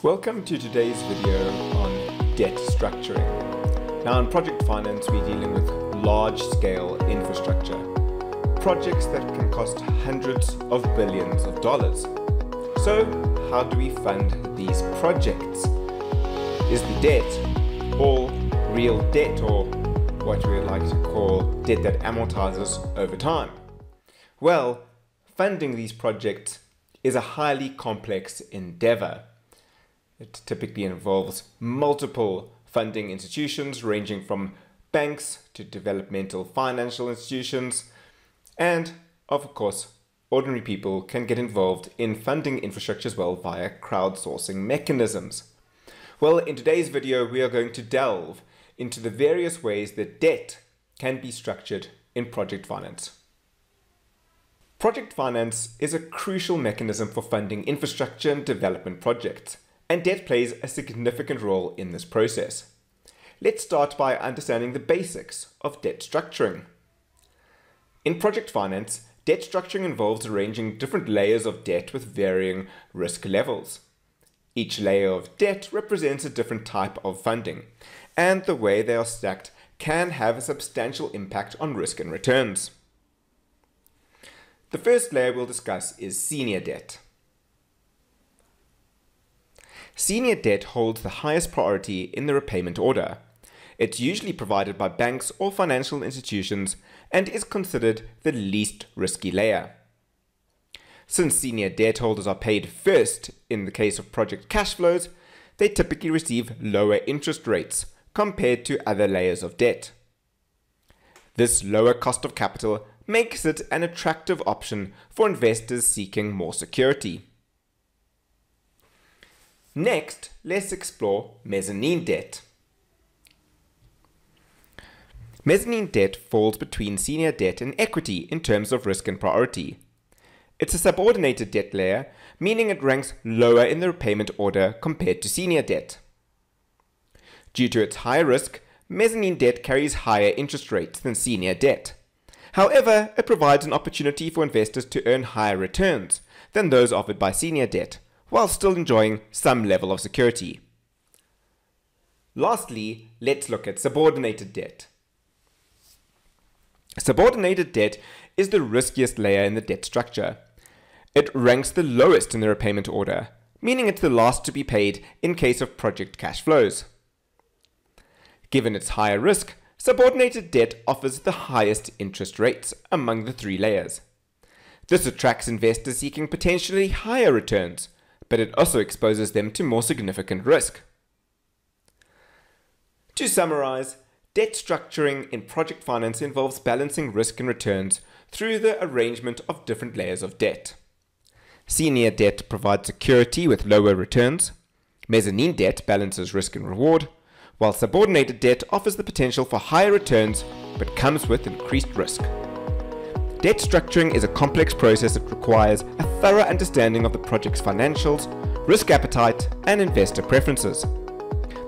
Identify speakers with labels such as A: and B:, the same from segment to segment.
A: Welcome to today's video on debt structuring. Now in project finance we're dealing with large-scale infrastructure, projects that can cost hundreds of billions of dollars. So how do we fund these projects? Is the debt all real debt, or what we like to call debt that amortizes over time? Well, funding these projects is a highly complex endeavor. It typically involves multiple funding institutions ranging from banks to developmental financial institutions, and of course ordinary people can get involved in funding infrastructure as well via crowdsourcing mechanisms. Well, in today's video we are going to delve into the various ways that debt can be structured in project finance. Project finance is a crucial mechanism for funding infrastructure and development projects, and debt plays a significant role in this process. Let's start by understanding the basics of debt structuring. In project finance, debt structuring involves arranging different layers of debt with varying risk levels. Each layer of debt represents a different type of funding, and the way they are stacked can have a substantial impact on risk and returns. The first layer we'll discuss is senior debt. Senior debt holds the highest priority in the repayment order. It's usually provided by banks or financial institutions and is considered the least risky layer. Since senior debt holders are paid first in the case of project cash flows, they typically receive lower interest rates compared to other layers of debt. This lower cost of capital makes it an attractive option for investors seeking more security. Next, let's explore mezzanine debt. Mezzanine debt falls between senior debt and equity in terms of risk and priority. It's a subordinated debt layer, meaning it ranks lower in the repayment order compared to senior debt. Due to its higher risk, mezzanine debt carries higher interest rates than senior debt. However, it provides an opportunity for investors to earn higher returns than those offered by senior debt, while still enjoying some level of security. Lastly, let's look at subordinated debt. Subordinated debt is the riskiest layer in the debt structure. It ranks the lowest in the repayment order, meaning it's the last to be paid in case of project cash flows. Given its higher risk, subordinated debt offers the highest interest rates among the three layers. This attracts investors seeking potentially higher returns, but it also exposes them to more significant risk. To summarize, debt structuring in project finance involves balancing risk and returns through the arrangement of different layers of debt. Senior debt provides security with lower returns. Mezzanine debt balances risk and reward, while subordinated debt offers the potential for higher returns but comes with increased risk. Debt structuring is a complex process that requires a thorough understanding of the project's financials, risk appetite, and investor preferences.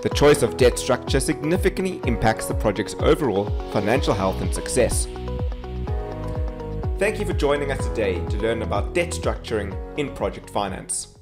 A: The choice of debt structure significantly impacts the project's overall financial health and success. Thank you for joining us today to learn about debt structuring in project finance.